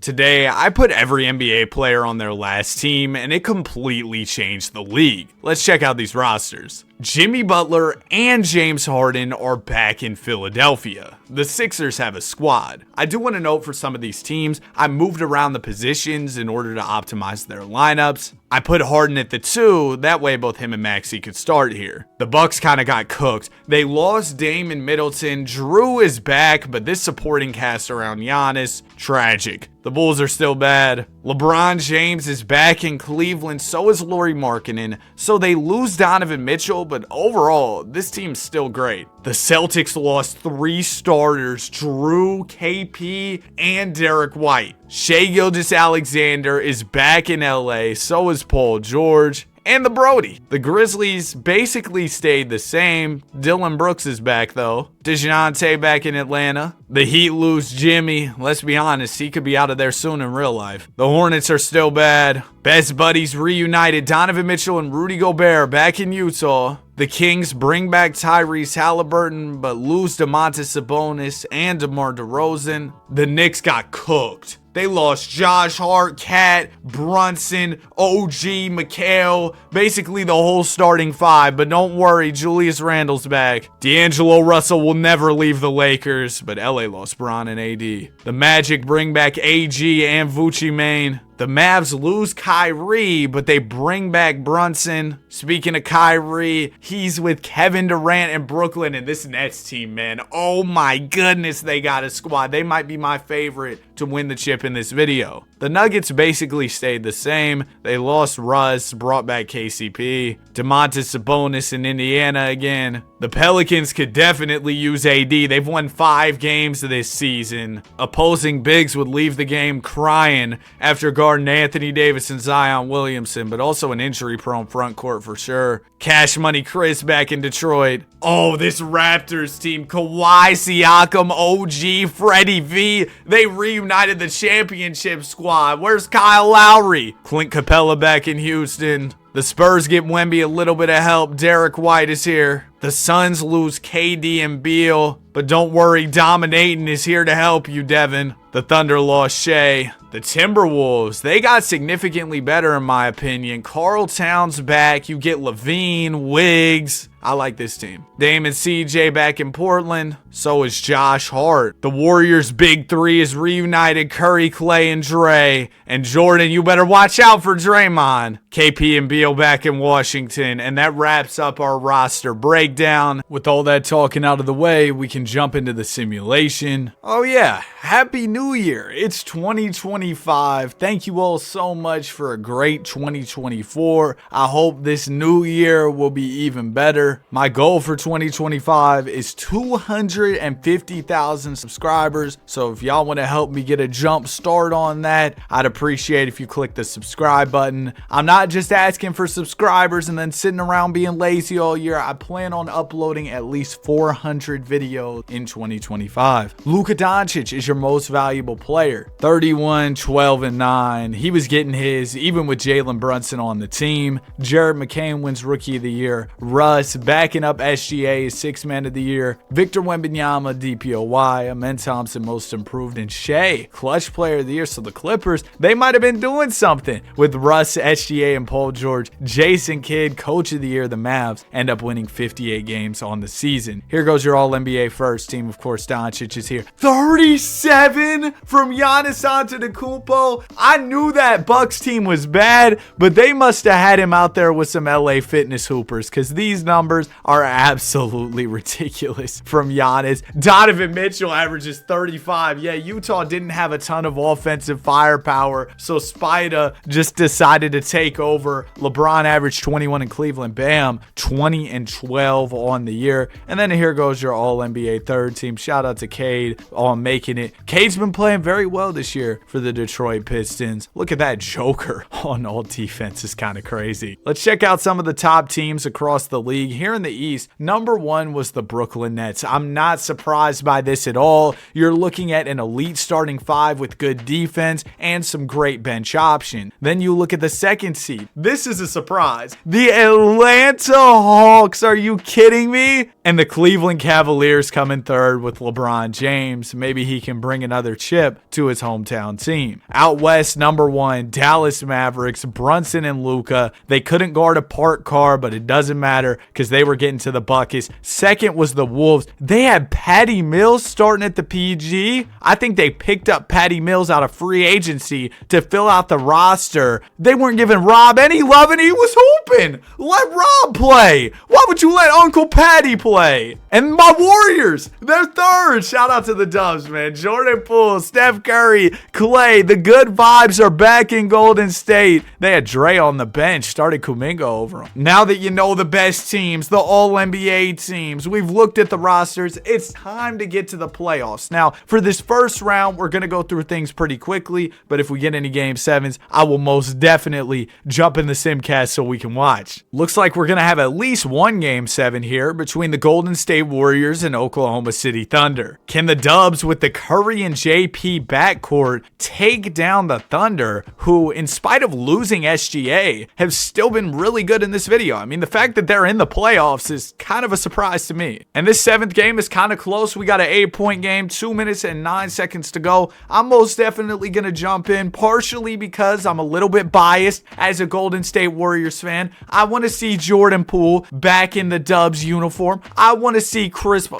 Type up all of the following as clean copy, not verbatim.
Today, I put every NBA player on their last team, and it completely changed the league. Let's check out these rosters. Jimmy Butler and James Harden are back in Philadelphia. The Sixers have a squad. I do want to note for some of these teams, I moved around the positions in order to optimize their lineups. I put Harden at the 2, that way both him and Maxey could start here. The Bucks kind of got cooked. They lost Dame and Middleton. Drew is back, but this supporting cast around Giannis, tragic. The Bulls are still bad. LeBron James is back in Cleveland, so is Lauri Markkanen. So they lose Donovan Mitchell, but overall, this team's still great. The Celtics lost 3 starters, Drew, KP, and Derek White. Shai Gilgeous-Alexander is back in LA, so is Paul George. And the Brody. The Grizzlies basically stayed the same. Dylan Brooks is back though. DeJounte back in Atlanta. The Heat lose Jimmy. Let's be honest, he could be out of there soon in real life. The Hornets are still bad. Best buddies reunited. Donovan Mitchell and Rudy Gobert back in Utah. The Kings bring back Tyrese Halliburton, but lose Domantas Sabonis and DeMar DeRozan. The Knicks got cooked. They lost Josh Hart, Cat, Brunson, OG, Mikal, basically the whole starting 5. But don't worry, Julius Randle's back. D'Angelo Russell will never leave the Lakers, but LA lost Bron and AD. The Magic bring back AG and Vucci Main. The Mavs lose Kyrie, but they bring back Brunson. Speaking of Kyrie, he's with Kevin Durant in Brooklyn, and this Nets team, man, oh my goodness, they got a squad. They might be my favorite to win the chip in this video. The Nuggets basically stayed the same. They lost Russ, brought back KCP. Domantas Sabonis in Indiana again. The Pelicans could definitely use AD. They've won 5 games this season. Opposing bigs would leave the game crying after guarding Anthony Davis and Zion Williamson, but also an injury-prone front court for sure. Cash Money Chris back in Detroit. Oh, this Raptors team. Kawhi, Siakam, OG, Freddie V. They reunited the championship squad. Where's Kyle Lowry? Clint Capella back in Houston. The Spurs get Wemby a little bit of help. Derek White is here. The Suns lose KD and Beal. But don't worry, Dominating is here to help you, Devin. The Thunder lost Shea. The Timberwolves, they got significantly better in my opinion. Karl Towns back. You get Levine, Wiggs. I like this team. Dame and CJ back in Portland. So is Josh Hart. The Warriors' big 3 is reunited. Curry, Clay, and Dre. And Jordan, you better watch out for Draymond. KP and Beal back in Washington. And that wraps up our roster breakdown. With all that talking out of the way, we can jump into the simulation. Oh yeah, Happy New Year. It's 2025. Thank you all so much for a great 2024. I hope this new year will be even better. My goal for 2025 is 250,000 subscribers. So if y'all want to help me get a jump start on that, I'd appreciate if you click the subscribe button. I'm not just asking for subscribers and then sitting around being lazy all year. I plan on uploading at least 400 videos in 2025. Luka Doncic is your most valuable player. 31, 12, and 9. He was getting his even with Jalen Brunson on the team. Jared McCain wins Rookie of the Year. Russ backing up SGA is 6th Man of the Year. Victor Wembanyama, DPOY. Amen Thompson, Most Improved. And Shea, Clutch Player of the Year. So the Clippers, they might have been doing something with Russ, SGA, and Paul George. Jason Kidd, Coach of the Year. The Mavs end up winning 58 games on the season. Here goes your All-NBA first team. Of course, Doncic is here. 37 from Giannis Antetokounmpo. I knew that Bucks team was bad, but they must have had him out there with some LA Fitness hoopers because these numbers are absolutely ridiculous from Giannis. Donovan Mitchell averages 35. Yeah, Utah didn't have a ton of offensive firepower, so Spida just decided to take over. LeBron averaged 21 in Cleveland. Bam, 20 and 12 on the year. And then here goes your All-NBA third team. Shout out to Cade on making it. Cade's been playing very well this year for the Detroit Pistons. Look at that Joker on all defense. Is kind of crazy. Let's check out some of the top teams across the league here in the East, number 1 was the Brooklyn Nets. I'm not surprised by this at all. You're looking at an elite starting 5 with good defense and some great bench option. Then you look at the 2nd seed. This is a surprise. The Atlanta Hawks. Are you kidding me? And the Cleveland Cavaliers come in 3rd with LeBron James. Maybe he can bring another chip to his hometown team. Out west, number 1, Dallas Mavericks, Brunson and Luka. They couldn't guard a parked car, but it doesn't matter because they were getting to the buckets. 2nd was the Wolves. They had Patty Mills starting at the PG. I think they picked up Patty Mills out of free agency to fill out the roster. They weren't giving Rob any love, and he was hooping. Let Rob play. Why would you let Uncle Patty play? And my Warriors, they're 3rd. Shout out to the Dubs, man. Jordan Poole, Steph Curry, Clay. The good vibes are back in Golden State. They had Dre on the bench, started Kuminga over them. Now that you know the best teams, the All-NBA teams, we've looked at the rosters. It's time to get to the playoffs. Now, for this first round, we're going to go through things pretty quickly, but if we get any Game 7s, I will most definitely jump in the Simcast so we can watch. Looks like we're going to have at least one Game 7 here between the Golden State Warriors and Oklahoma City Thunder. Can the Dubs with the Curry and JP backcourt take down the Thunder, who, in spite of losing SGA, have still been really good in this video? I mean, the fact that they're in the playoffs is kind of a surprise to me. And this 7th game is kind of close. We got an 8-point game, 2 minutes and 9 seconds to go. I'm most definitely going to jump in, partially because I'm a little bit biased as a Golden State Warriors fan. I want to see Jordan Poole back in the Dubs uniform. I want to see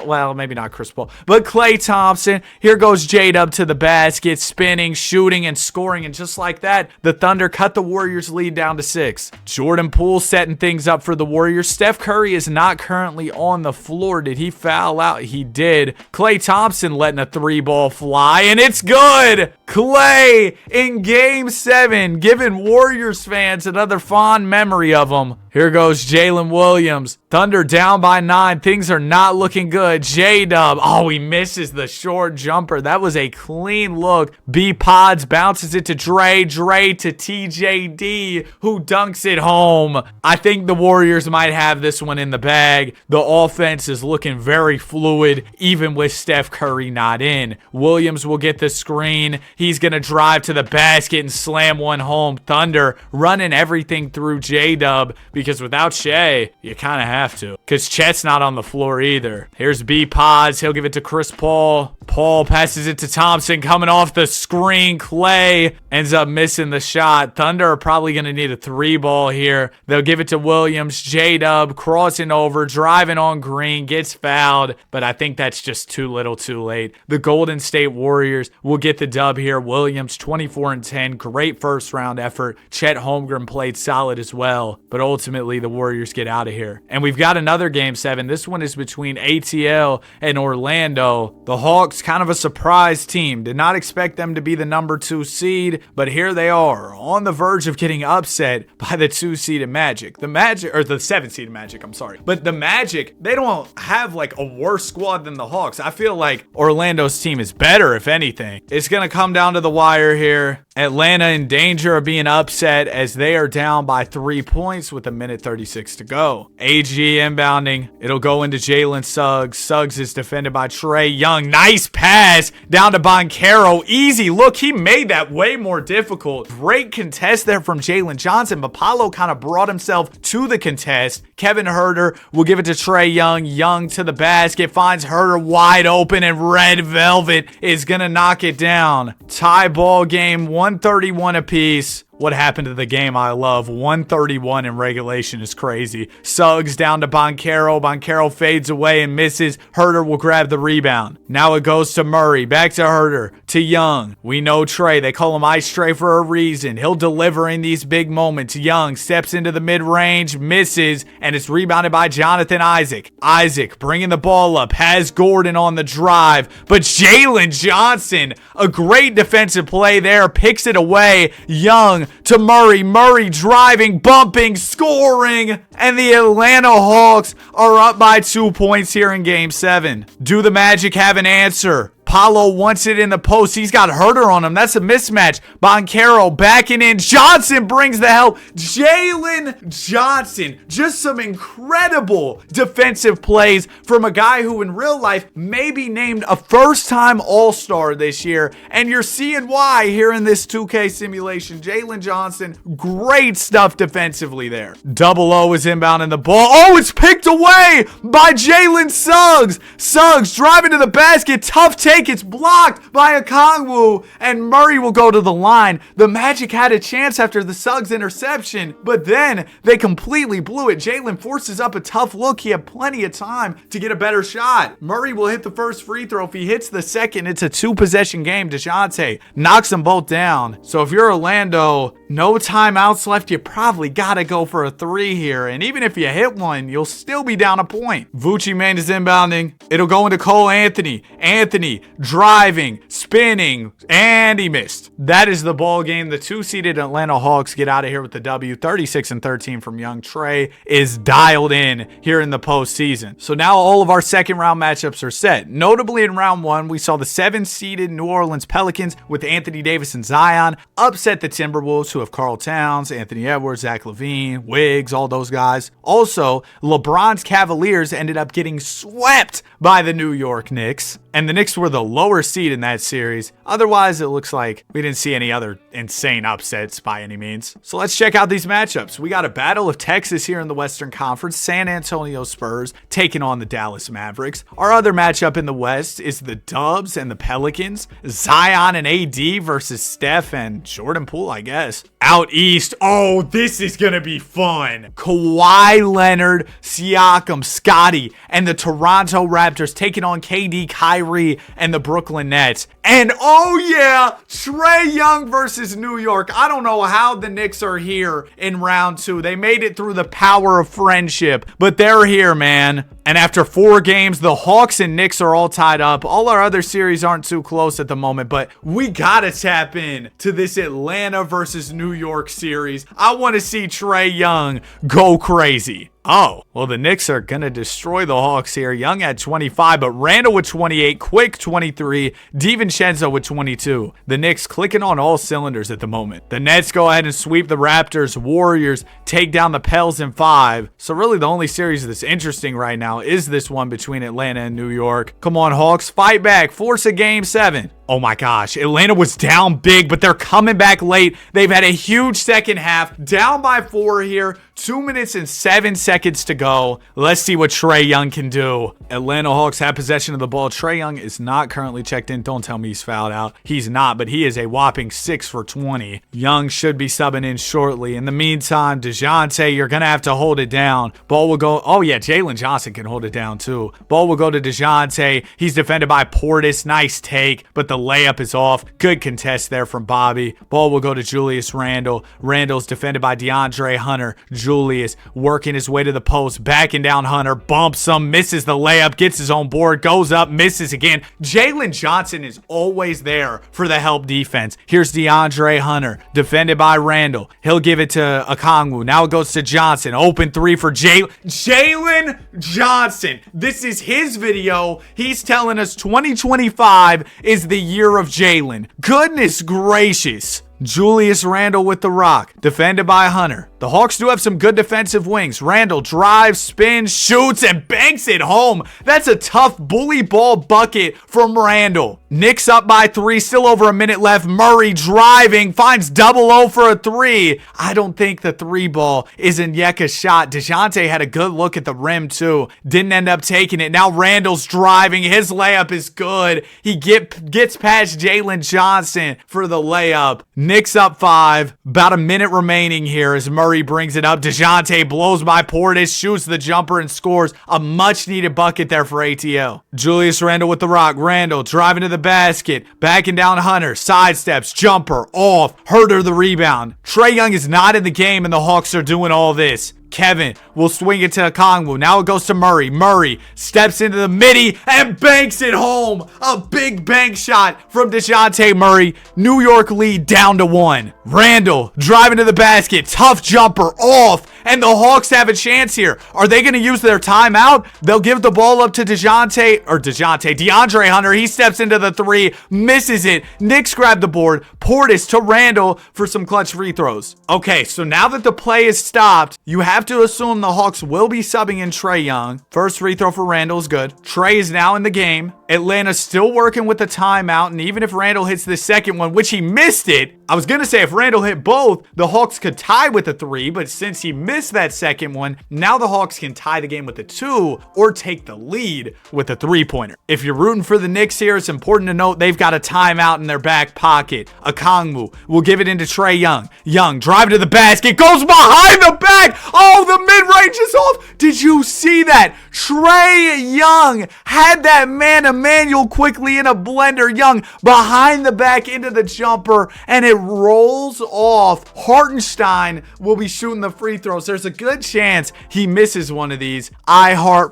well, maybe not Chris Paul, but Klay Thompson. Here goes J-Dub to the basket, spinning, shooting, and scoring. And just like that, the Thunder cut the Warriors lead down to 6. Jordan Poole setting things up for the Warriors. Steph Curry is not currently on the floor. Did he foul out? He did. Klay Thompson letting a 3-ball fly, and it's good. Klay in Game 7, giving Warriors fans another fond memory of him. Here goes Jalen Williams. Thunder down by 9. Things are not looking good. J-Dub. Oh, he misses the short jumper. That was a clean look. B-Pods bounces it to Dre. Dre to TJD, who dunks it home. I think the Warriors might have this one in the bag. The offense is looking very fluid, even with Steph Curry not in. Williams will get the screen. He's going to drive to the basket and slam one home. Thunder running everything through J-Dub, because without Shea, you kind of have to, because Chet's not on the floor either. Here's B-Pods. He'll give it to Chris Paul. Paul passes it to Thompson, coming off the screen. Clay ends up missing the shot. Thunder are probably going to need a 3-ball here. They'll give it to Williams. J-Dub crossing over, driving on Green, gets fouled, but I think that's just too little too late. The Golden State Warriors will get the dub here. Williams 24-10, great first round effort. Chet Holmgren played solid as well, but ultimately the Warriors get out of here. And we've got another Game 7. This one is between ATL and Orlando. The Hawks, kind of a surprise team. Did not expect them to be the number 2 seed, but here they are on the verge of getting upset by the 2-seeded Magic. The 7-seeded Magic, I'm sorry. But the Magic, they don't have like a worse squad than the Hawks. I feel like Orlando's team is better, if anything. It's going to come down to the wire here. Atlanta in danger of being upset as they are down by 3 points with 1:36 to go. AG inbounding. It'll go into Jalen Suggs. Suggs is defended by Trae Young. Nice pass down to Banchero. Easy look. He made that way more difficult. Great contest there from Jalen Johnson, but Paolo kind of brought himself to the contest. Kevin Huerter will give it to Trae Young. Young to the basket. Finds Huerter wide open, and Red Velvet is going to knock it down. Tie ball game, 131 apiece. What happened to the game I love? 131 in regulation is crazy. Suggs down to Banchero. Banchero fades away and misses. Huerter will grab the rebound. Now it goes to Murray. Back to Huerter. To Young. We know Trey. They call him Ice Trey for a reason. He'll deliver in these big moments. Young steps into the mid-range, misses, and it's rebounded by Jonathan Isaac. Isaac bringing the ball up. Has Gordon on the drive. But Jalen Johnson, a great defensive play there, picks it away. Young to Murray. Murray driving, bumping, scoring, and the Atlanta Hawks are up by 2 points here in Game 7. Do the Magic have an answer? Apollo wants it in the post. He's got Herter on him. That's a mismatch. Boncaro backing in. Johnson brings the help. Jalen Johnson. Just some incredible defensive plays from a guy who in real life may be named a first-time All-Star this year. And you're seeing why here in this 2K simulation. Jalen Johnson, great stuff defensively there. Double O is inbounding the ball. Oh, it's picked away by Jalen Suggs. Suggs driving to the basket. Tough take. It's blocked by Okongwu. And Murray will go to the line. The Magic had a chance after the Suggs interception, but then they completely blew it. Jalen forces up a tough look. He had plenty of time to get a better shot. Murray will hit the first free throw. If he hits the second, it's a 2-possession game. DeJounte knocks them both down. So if you're Orlando, no timeouts left. You probably got to go for a 3 here. And even if you hit one, you'll still be down a point. Vucci Mane is inbounding. It'll go into Cole Anthony. Anthony driving, spinning, and he missed. That is the ball game. The 2-seeded Atlanta Hawks get out of here with the W. 36-13 from Young. Trey is dialed in here in the postseason. So now all of our second round matchups are set. Notably in round 1, we saw the 7-seeded New Orleans Pelicans with Anthony Davis and Zion upset the Timberwolves, who have Karl Towns, Anthony Edwards, Zach LaVine, Wiggs, all those guys. Also, LeBron's Cavaliers ended up getting swept by the New York Knicks, and the Knicks were the lower seed in that series. Otherwise, it looks like we didn't see any other insane upsets by any means. So let's check out these matchups. We got a Battle of Texas here in the Western Conference. San Antonio Spurs taking on the Dallas Mavericks. Our other matchup in the West is the Dubs and the Pelicans. Zion and AD versus Steph and Jordan Poole, I guess. Out East, oh, this is going to be fun. Kawhi Leonard, Siakam, Scotty, and the Toronto Raptors taking on KD, Kyrie, and the Brooklyn Nets. And oh yeah, Trae Young versus New York. I don't know how the Knicks are here in round 2. They made it through the power of friendship, but they're here, man. And after 4 games, the Hawks and Knicks are all tied up. All our other series aren't too close at the moment, but we gotta tap in to this Atlanta versus New York series. I want to see Trae Young go crazy. Oh, well, the Knicks are going to destroy the Hawks here. Young at 25, but Randall with 28, Quick 23, DiVincenzo with 22. The Knicks clicking on all cylinders at the moment. The Nets go ahead and sweep the Raptors. Warriors take down the Pels in 5. So really the only series that's interesting right now is this one between Atlanta and New York. Come on, Hawks, fight back. Force a game 7. Oh my gosh, Atlanta was down big, but they're coming back late. They've had a huge second half, down by 4 here. 2 minutes and 7 seconds to go. Let's see what Trae Young can do. Atlanta Hawks have possession of the ball. Trae Young is not currently checked in. Don't tell me he's fouled out. He's not, but he is a whopping 6 for 20. Young should be subbing in shortly. In the meantime, DeJounte, you're going to have to hold it down. Ball will go. Oh yeah, Jalen Johnson can hold it down too. Ball will go to DeJounte. He's defended by Portis. Nice take, but the layup is off. Good contest there from Bobby. Ball will go to Julius Randle. Randle's defended by DeAndre Hunter. Julius working his way to the post, backing down Hunter, bumps him, misses the layup, gets his own board, goes up, misses again. Jalen Johnson is always there for the help defense. Here's DeAndre Hunter, defended by Randle. He'll give it to Okongwu. Now it goes to Johnson. Open 3 for Jalen Johnson. This is his video. He's telling us 2025 is the year of Jalen. Goodness gracious. Julius Randle with the rock, defended by Hunter. The Hawks do have some good defensive wings. Randle drives, spins, shoots, and banks it home. That's a tough bully ball bucket from Randle. Knicks up by 3, still over a minute left. Murray driving, finds double O for a 3. I don't think the 3 ball is Onyeka's shot. DeJounte had a good look at the rim too. Didn't end up taking it. Now Randle's driving. His layup is good. He gets past Jalen Johnson for the layup. Knicks up 5. About a minute remaining here as Murray brings it up. DeJounte blows by Portis, shoots the jumper, and scores a much-needed bucket there for ATL. Julius Randle with the rock. Randle driving to the basket. Backing down Hunter. Sidesteps. Jumper. Off. Herter the rebound. Trae Young is not in the game, and the Hawks are doing all this. Kevin will swing it to Okongwu. Now it goes to Murray. Murray steps into the midi and banks it home. A big bank shot from DeJounte Murray. New York lead down to 1. Randall driving to the basket. Tough jumper off. And the Hawks have a chance here. Are they going to use their timeout? They'll give the ball up to DeAndre Hunter. He steps into the 3, misses it. Knicks grab the board. Portis to Randall for some clutch free throws. Okay, so now that the play is stopped, you have to assume the Hawks will be subbing in Trae Young. First free throw for Randall is good. Trae is now in the game. Atlanta's still working with the timeout, and even if Randall hits the second one, which he missed it, I was going to say if Randall hit both, the Hawks could tie with a 3, but since he missed that second one, now the Hawks can tie the game with a 2 or take the lead with a 3-pointer. If you're rooting for the Knicks here, it's important to note they've got a timeout in their back pocket. Okongwu will give it into Trae Young. Young driving to the basket, goes behind the back. Oh, the mid-range is off. Did you see that? Trae Young had that man Emmanuel quickly in a blender. Young behind the back into the jumper, and it rolls off. Hartenstein will be shooting the free throws. There's a good chance he misses one of these.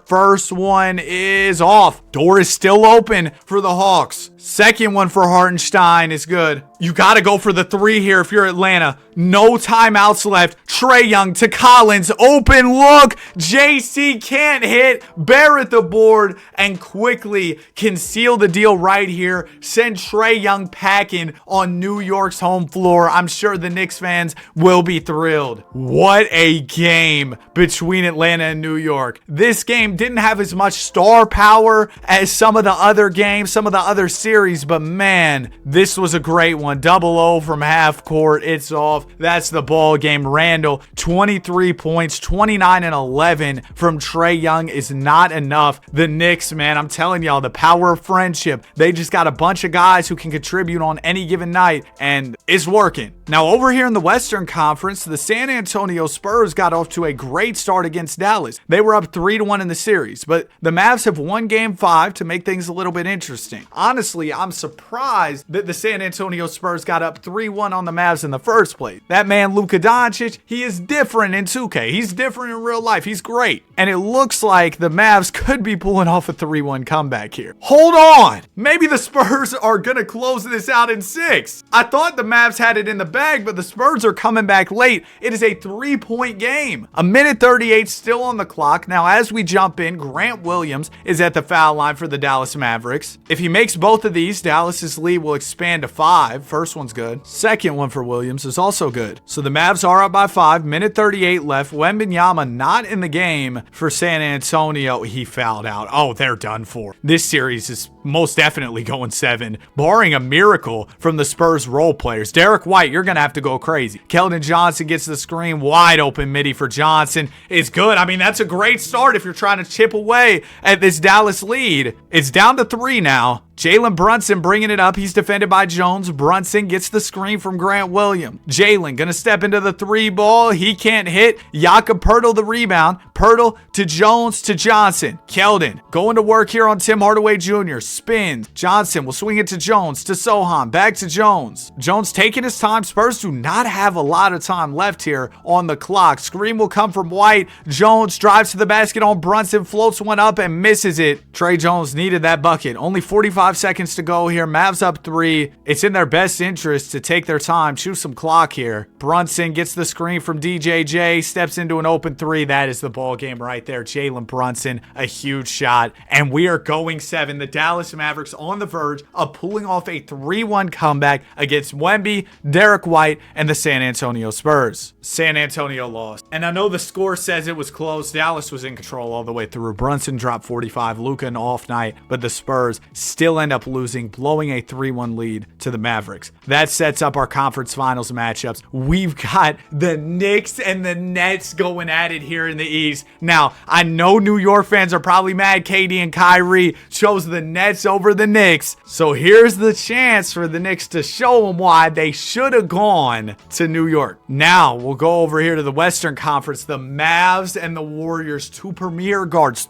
First one is off. Door is still open for the Hawks. Second one for Hartenstein is good. You got to go for the 3 here if you're Atlanta. No timeouts left. Trae Young to Collins. Open look. JC can't hit. Barrett the board and quickly can seal the deal right here. Send Trae Young packing on New York's home floor. I'm sure the Knicks fans will be thrilled. What a game between Atlanta and New York. This game didn't have as much star power as some of the other games, some of the other series, but man, this was a great one. 0-0 from half court. It's off. That's the ball game. Randall, 23 points, 29 and 11 from Trae Young is not enough. The Knicks, man, I'm telling y'all, the power of friendship. They just got a bunch of guys who can contribute on any given night, and it's working. Now, over here in the Western Conference, the San Antonio Spurs got off to a great start against Dallas. They were up 3-1 in the series, but the Mavs have won Game 5 to make things a little bit interesting. Honestly, I'm surprised that the San Antonio Spurs got up 3-1 on the Mavs in the first place. That man, Luka Doncic, he is different in 2K. He's different in real life. He's great. And it looks like the Mavs could be pulling off a 3-1 comeback here. Hold on. Maybe the Spurs are going to close this out in 6. I thought the Mavs had it in the bag, but the Spurs are coming back late. It is a 3-point game. 1:38 still on the clock. Now, as we jump in, Grant Williams is at the foul line for the Dallas Mavericks. If he makes both of these, Dallas's lead will expand to 5. First one's good. Second one for Williams is also good. So the Mavs are up by 5. 1:38 left. Wembanyama not in the game for San Antonio. He fouled out. Oh, they're done for. This series is most definitely going 7, barring a miracle from the Spurs role players. Derek White, you're going to have to go crazy. Keldon Johnson gets the screen. Wide open midi for Johnson. It's good. I mean, that's a great start if you're trying to chip away at this Dallas lead. It's down to 3 now. Jalen Brunson bringing it up. He's defended by Jones. Brunson gets the screen from Grant Williams. Jalen going to step into the 3 ball. He can't hit. Jakob Poeltl the rebound. Poeltl to Jones to Johnson. Keldon going to work here on Tim Hardaway Jr. Spins. Johnson will swing it to Jones to Sohan. Back to Jones. Jones taking his time. Spurs do not have a lot of time left here on the clock. Screen will come from White. Jones drives to the basket on Brunson. Floats one up and misses it. Trey Jones needed that bucket. Only 45 seconds to go here. Mavs up 3. It's in their best interest to take their time, chew some clock here. Brunson gets the screen from DJJ, steps into an open 3. That is the ball game right there. Jalen Brunson, a huge shot. And we are going 7. The Dallas Mavericks on the verge of pulling off a 3-1 comeback against Wemby, Derek White, and the San Antonio Spurs. San Antonio lost. And I know the score says it was close. Dallas was in control all the way through. Brunson dropped 45. Luka an off night, but the Spurs still end up losing, blowing a 3-1 lead to the Mavericks. That sets up our conference finals matchups. We've got the Knicks and the Nets going at it here in the East. Now, I know New York fans are probably mad KD and Kyrie chose the Nets over the Knicks. So here's the chance for the Knicks to show them why they should have gone to New York. Now, we'll go over here to the Western Conference. The Mavs and the Warriors, 3 premier guards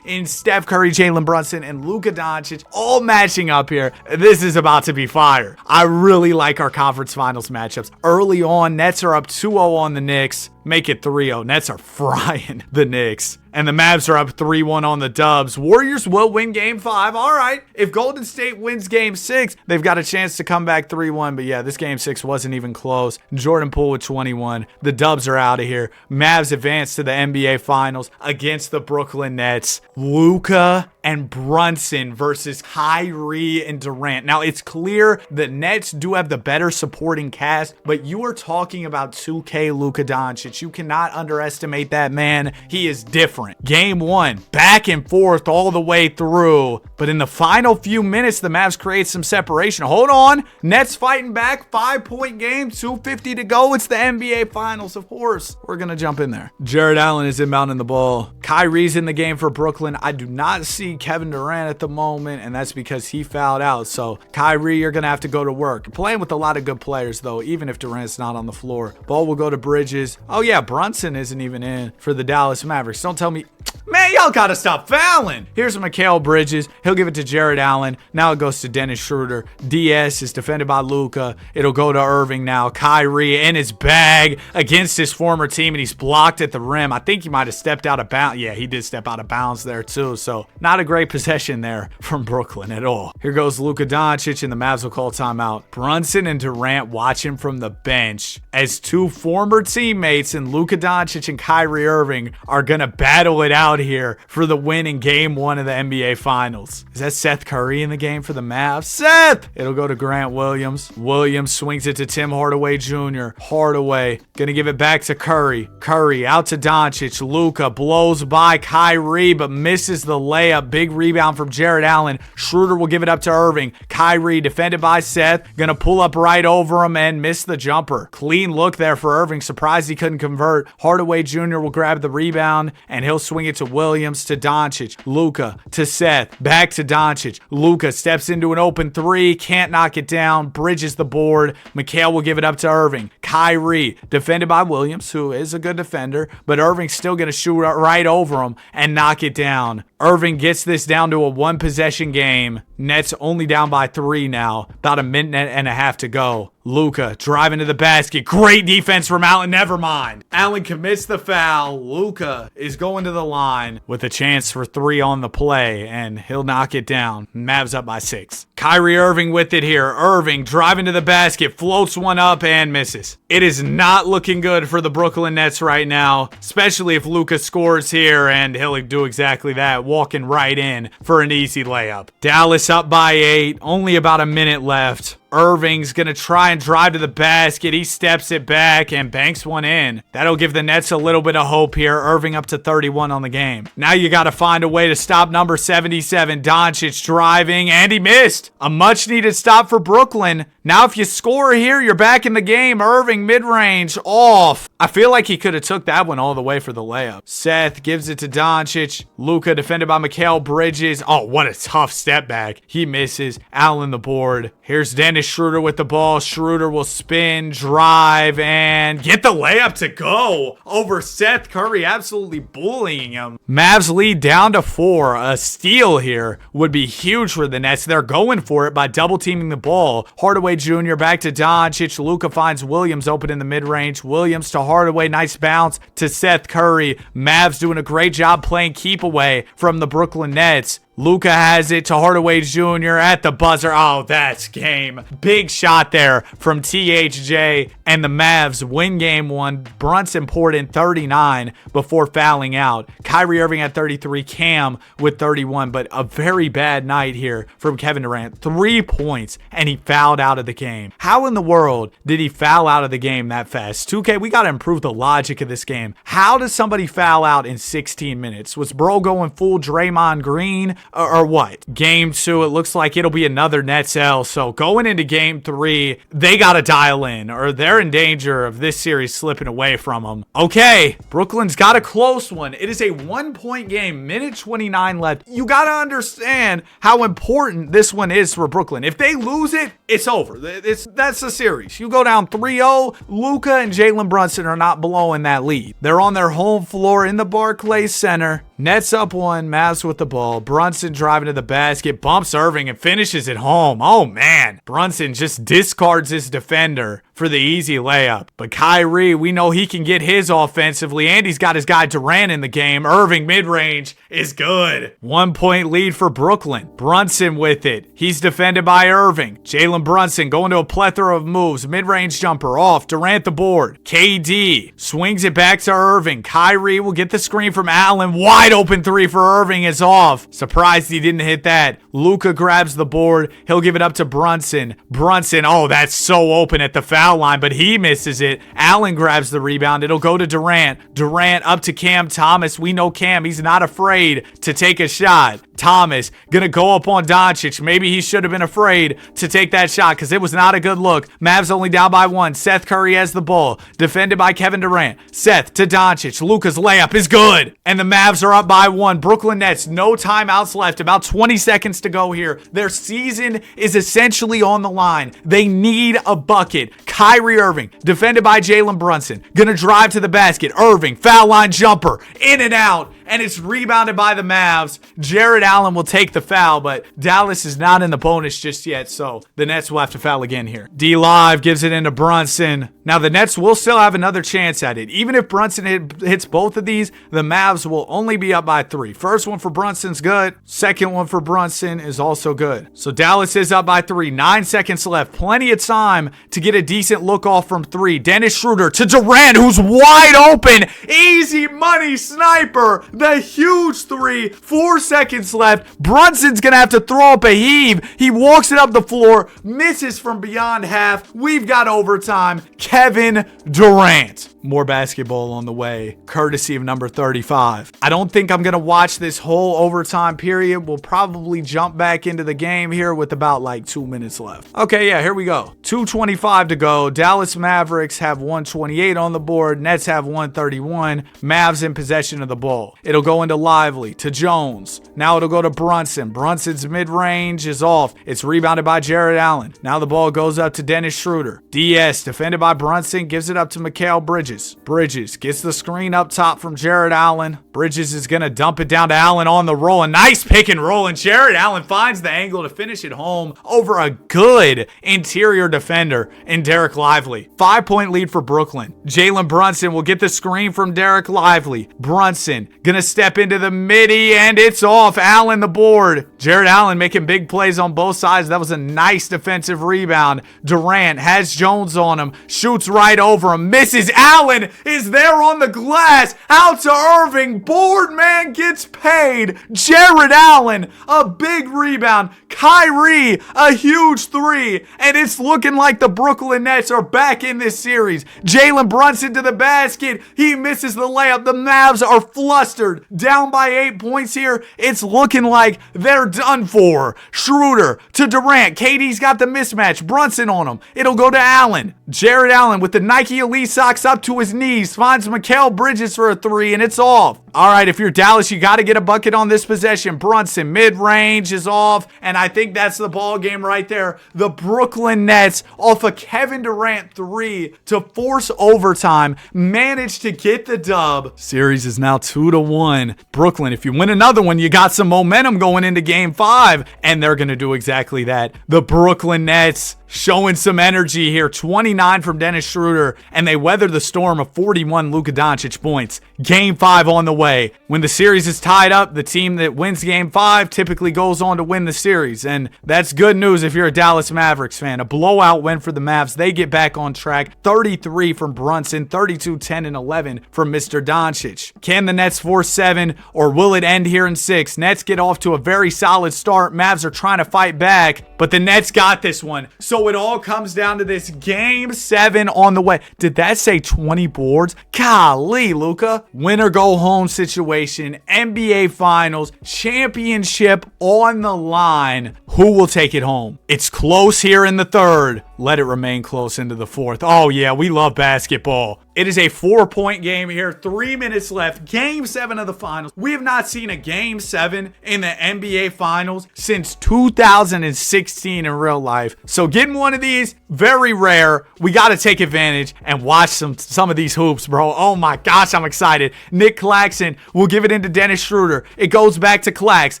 in Steph Curry, Jalen Brunson, and Luka Doncic, all matching up here. This is about to be fire. I really like our conference finals matchups. Early on, Nets are up 2-0 on the Knicks. make it 3-0. Nets are frying the Knicks. And the Mavs are up 3-1 on the Dubs. Warriors will win Game 5. All right. If Golden State wins Game 6, they've got a chance to come back 3-1. But yeah, this Game 6 wasn't even close. Jordan Poole with 21. The Dubs are out of here. Mavs advance to the NBA Finals against the Brooklyn Nets. Luka and Brunson versus Kyrie and Durant. Now, it's clear the Nets do have the better supporting cast, but you are talking about 2K Luka Doncic. You cannot underestimate that man. He is different. Game 1, back and forth all the way through. But in the final few minutes, the Mavs create some separation. Hold on. Nets fighting back. 5-point game. 2:50 to go. It's the NBA Finals, of course. We're going to jump in there. Jared Allen is inbounding the ball. Kyrie's in the game for Brooklyn. I do not see Kevin Durant at the moment, and that's because he fouled out. So, Kyrie, you're going to have to go to work. You're playing with a lot of good players, though, even if Durant's not on the floor. Ball will go to Bridges. Oh, yeah, Brunson isn't even in for the Dallas Mavericks. Don't tell me. Man, y'all gotta stop fouling. Here's Mikal Bridges. He'll give it to Jared Allen. Now it goes to Dennis Schroeder. DS is defended by Luka. It'll go to Irving now. Kyrie in his bag against his former team, and he's blocked at the rim. I think he might have stepped out of bounds. Yeah, he did step out of bounds there too. So not a great possession there from Brooklyn at all. Here goes Luka Doncic, and the Mavs will call timeout. Brunson and Durant watching from the bench as two former teammates in Luka Doncic and Kyrie Irving are gonna battle it out here for the win in Game 1 of the NBA Finals. Is that Seth Curry in the game for the Mavs? Seth! It'll go to Grant Williams. Williams swings it to Tim Hardaway Jr. Hardaway gonna give it back to Curry. Curry out to Doncic. Luka blows by Kyrie but misses the layup. Big rebound from Jared Allen. Schroeder will give it up to Irving. Kyrie defended by Seth. Gonna pull up right over him and miss the jumper. Clean look there for Irving. Surprised he couldn't convert. Hardaway Jr. will grab the rebound and he'll swing it to Williams to Doncic. Luka to Seth. Back to Doncic. Luka steps into an open three. Can't knock it down. Bridges the board. Mikal will give it up to Irving. Kyrie defended by Williams, who is a good defender, but Irving's still going to shoot right over him and knock it down. Irving gets this down to a one-possession game. Nets only down by 3 now. About a minute and a half to go. Luka driving to the basket. Great defense from Allen. Never mind. Allen commits the foul. Luka is going to the line with a chance for 3 on the play, and he'll knock it down. Mavs up by 6. Kyrie Irving with it here. Irving driving to the basket. Floats one up and misses. It is not looking good for the Brooklyn Nets right now, especially if Luka scores here, and he'll do exactly that, walking right in for an easy layup. Dallas up by 8. Only about a minute left. Irving's going to try and drive to the basket. He steps it back and banks one in. That'll give the Nets a little bit of hope here. Irving up to 31 on the game. Now you got to find a way to stop number 77. Doncic driving, and he missed. A much-needed stop for Brooklyn. Now if you score here, you're back in the game. Irving mid-range off. I feel like he could have took that one all the way for the layup. Seth gives it to Doncic. Luka defended by Mikal Bridges. Oh, what a tough step back. He misses. Allen the board. Here's Dennis Schroeder with the ball. Schroeder will spin, drive, and get the layup to go over Seth Curry, absolutely bullying him. Mavs lead down to 4. A steal here would be huge for the Nets. They're going for it by double teaming the ball. Hardaway Jr. back to Doncic. Luka finds Williams open in the mid-range. Williams to Hardaway. Nice bounce to Seth Curry. Mavs doing a great job playing keep away from the Brooklyn Nets. Luka has it to Hardaway Jr. at the buzzer. Oh, that's game. Big shot there from THJ, and the Mavs win game 1. Brunson poured in 39 before fouling out. Kyrie Irving at 33, Cam with 31, but a very bad night here from Kevin Durant. 3 points, and he fouled out of the game. How in the world did he foul out of the game that fast? 2K, we got to improve the logic of this game. How does somebody foul out in 16 minutes? Was bro going full Draymond Green? Or what? Game 2, it looks like it'll be another Nets L. So going into game 3, they got to dial in, or they're in danger of this series slipping away from them. Okay, Brooklyn's got a close one. It is a 1-point game, minute 29 left. You got to understand how important this one is for Brooklyn. If they lose it, it's over. That's the series. You go down 3-0, Luka and Jalen Brunson are not blowing that lead. They're on their home floor in the Barclays Center. Nets up one, Mavs with the ball. Brunson driving to the basket, bumps Irving and finishes it home. Oh man, Brunson just discards his defender for the easy layup. But Kyrie, we know he can get his offensively, and he's got his guy Durant in the game. Irving mid-range is good. 1 point lead for Brooklyn. Brunson with it. He's defended by Irving. Jalen Brunson going to a plethora of moves. Mid-range jumper off. Durant the board. KD swings it back to Irving. Kyrie will get the screen from Allen. Wide open three for Irving is off. Surprised he didn't hit that. Luka grabs the board. He'll give it up to Brunson. Brunson, oh, that's so open at the foul line, but he misses it. Allen grabs the rebound. It'll go to Durant. Durant up to Cam Thomas. We know Cam. He's not afraid to take a shot. Thomas gonna go up on Doncic. Maybe he should have been afraid to take that shot because it was not a good look. Mavs only down by one. Seth Curry has the ball. Defended by Kevin Durant. Seth to Doncic. Luka's layup is good. And the Mavs are up by one. Brooklyn Nets, no timeouts left. About 20 seconds to go here. Their season is essentially on the line. They need a bucket. Kyrie Irving, defended by Jalen Brunson. Gonna drive to the basket. Irving, foul line jumper. In and out. And it's rebounded by the Mavs. Jared Allen will take the foul, but Dallas is not in the bonus just yet, so the Nets will have to foul again here. D-Live gives it into Brunson. Now, the Nets will still have another chance at it. Even if Brunson hits both of these, the Mavs will only be up by 3. First one for Brunson's good. Second one for Brunson is also good. So Dallas is up by 3. 9 seconds left. Plenty of time to get a decent look off from 3. Dennis Schroeder to Durant, who's wide open. Easy money sniper. The huge 3. 4 seconds left. Brunson's going to have to throw up a heave. He walks it up the floor. Misses from beyond half. We've got overtime. Kevin Durant. More basketball on the way, courtesy of number 35. I don't think I'm going to watch this whole overtime period. We'll probably jump back into the game here with about like 2 minutes left. Okay, yeah, here we go. 2:25 to go. Dallas Mavericks have 128 on the board. Nets have 131. Mavs in possession of the ball. It'll go into Lively to Jones. Now it'll go to Brunson. Brunson's mid-range is off. It's rebounded by Jared Allen. Now the ball goes up to Dennis Schroeder. DS defended by Brunson, gives it up to Mikal Bridges. Bridges gets the screen up top from Jared Allen. Bridges is going to dump it down to Allen on the roll. A nice pick and roll, and Jared Allen finds the angle to finish it home over a good interior defender in Derek Lively. 5-point lead for Brooklyn. Jalen Brunson will get the screen from Derek Lively. Brunson going to step into the midi, and it's off. Allen the board. Jared Allen making big plays on both sides. That was a nice defensive rebound. Durant has Jones on him. Shoots right over him. Misses. Allen is there on the glass. Out to Irving. Board man gets paid. Jared Allen, a big rebound. Kyrie, a huge 3. And it's looking like the Brooklyn Nets are back in this series. Jalen Brunson to the basket. He misses the layup. The Mavs are flustered. Down by 8 points here. It's looking like they're done for. Schroeder to Durant. KD's got the mismatch. Brunson on him. It'll go to Allen. Jared Allen with the Nike Elite socks up to his knees. Finds Mikal Bridges for a 3, and it's off. All right, if you're Dallas, you got to get a bucket on this possession. Brunson, mid-range is off, and I think that's the ball game right there. The Brooklyn Nets, off a Kevin Durant 3 to force overtime, managed to get the dub. Series is now 2-1. Brooklyn, if you win another one, you got some momentum going into Game 5, and they're going to do exactly that. The Brooklyn Nets showing some energy here. 29 from Dennis Schroeder, and they weather the storm of 41 Luka Doncic points. Game 5 on the way. When the series is tied up, the team that wins Game 5 typically goes on to win the series, and that's good news if you're a Dallas Mavericks fan. A blowout win for the Mavs. They get back on track. 33 from Brunson, 32, 10, and 11 from Mr. Doncic. Can the Nets force 7, or will it end here in 6? Nets get off to a very solid start. Mavs are trying to fight back, but the Nets got this one. So it all comes down to this Game 7 on the way. Did that say 20 boards? Golly, Luka. Win or go home situation. NBA Finals. Championship on the line. Who will take it home? It's close here in the third. Let it remain close into the fourth. Oh, yeah, we love basketball. It is a 4-point game here. 3 minutes left. Game 7 of the finals. We have not seen a game 7 in the NBA finals since 2016 in real life. So getting one of these, very rare. We got to take advantage and watch some of these hoops, bro. Oh my gosh, I'm excited. Nick Claxton will give it into Dennis Schroeder. It goes back to Clax.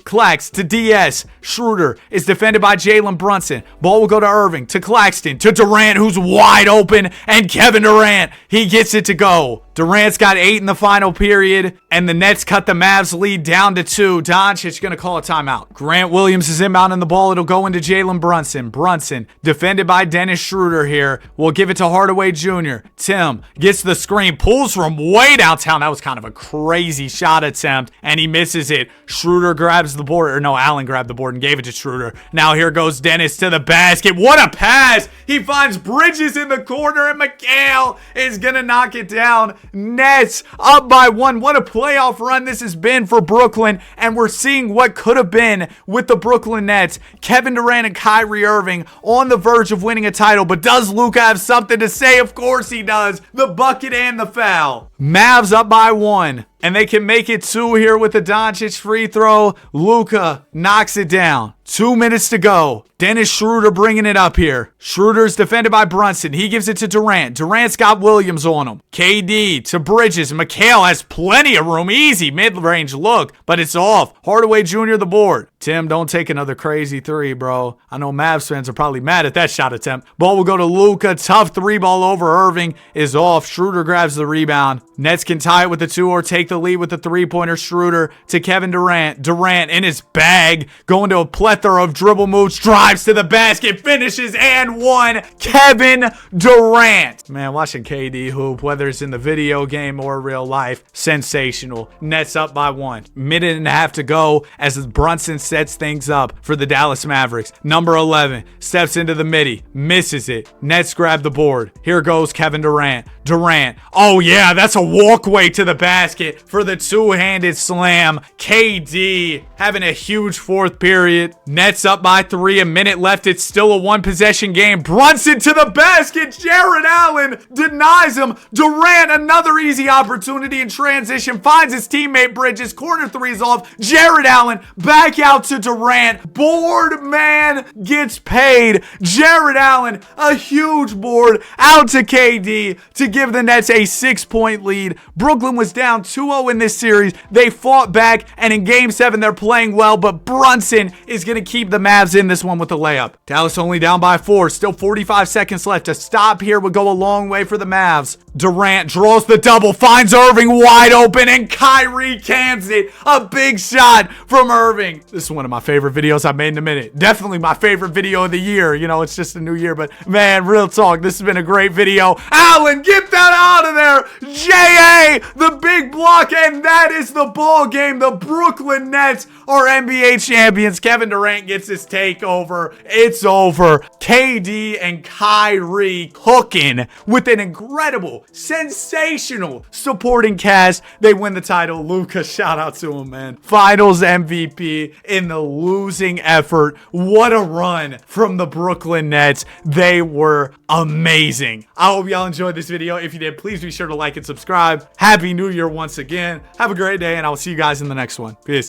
Clax to DS. Schroeder is defended by Jalen Brunson. Ball will go to Irving, to Claxton, to Durant, who's wide open, and Kevin Durant. He gets it to go. Durant's got 8 in the final period, and the Nets cut the Mavs lead down to 2. Doncic going to call a timeout. Grant Williams is inbounding the ball. It'll go into Jalen Brunson. Brunson, defended by Dennis Schroeder here. We'll give it to Hardaway Jr. Tim gets the screen, pulls from way downtown. That was kind of a crazy shot attempt, and he misses it. Schroeder grabs the board, or no, Allen grabbed the board and gave it to Schroeder. Now here goes Dennis to the basket. What a pass! He finds Bridges in the corner, and McHale is going to knock it down. Nets up by 1. What a playoff run this has been for Brooklyn, and we're seeing what could have been with the Brooklyn Nets. Kevin Durant and Kyrie Irving on the verge of winning a title, but does Luka have something to say? Of course he does. The bucket and the foul. Mavs up by 1. And they can make it 2 here with the Doncic free throw. Luka knocks it down. 2 minutes to go. Dennis Schroeder bringing it up here. Schroeder's defended by Brunson. He gives it to Durant. Durant's got Williams on him. KD to Bridges. McHale has plenty of room. Easy mid-range look, but it's off. Hardaway Jr. the board. Tim, don't take another crazy 3, bro. I know Mavs fans are probably mad at that shot attempt. Ball will go to Luka. Tough 3-ball over Irving is off. Schroeder grabs the rebound. Nets can tie it with the 2 or take the lead with the 3-pointer. Schroeder to Kevin Durant. Durant in his bag, going to a plethora of dribble moves, drives to the basket, finishes, and 1. Kevin Durant. Man, watching KD hoop, whether it's in the video game or real life, sensational. Nets up by 1. Minute and a half to go as Brunson sets things up for the Dallas Mavericks. Number 11 steps into the midi, misses it. Nets grab the board. Here goes Kevin Durant. Durant. Oh yeah, that's a walkway to the basket for the 2-handed slam. KD having a huge 4th period. Nets up by 3. A minute left. It's still a 1-possession game. Brunson to the basket. Jared Allen denies him. Durant, another easy opportunity in transition. Finds his teammate Bridges. Corner 3's off. Jared Allen back out to Durant. Board man gets paid. Jared Allen, a huge board out to KD to give the Nets a 6-point lead. Brooklyn was down 2-0 in this series. They fought back, and in Game 7, they're playing well, but Brunson is going to keep the Mavs in this one with a layup. Dallas only down by 4. Still 45 seconds left. A stop here would go a long way for the Mavs. Durant draws the double, finds Irving wide open, and Kyrie cans it. A big shot from Irving. This is one of my favorite videos I've made in a minute. Definitely my favorite video of the year. You know, it's just a new year, but man, real talk, this has been a great video. Allen, get that out of there. J.A., the big block, and that is the ball game. The Brooklyn Nets are NBA champions. Kevin Durant gets his takeover. It's over. KD and Kyrie cooking with an incredible, sensational supporting cast. They win the title. Luka, shout out to him, man. Finals MVP in the losing effort. What a run from the Brooklyn Nets. They were amazing. I hope y'all enjoyed this video. If you did, please be sure to like and subscribe. Happy New Year once again. Have a great day, and I will see you guys in the next one. Peace.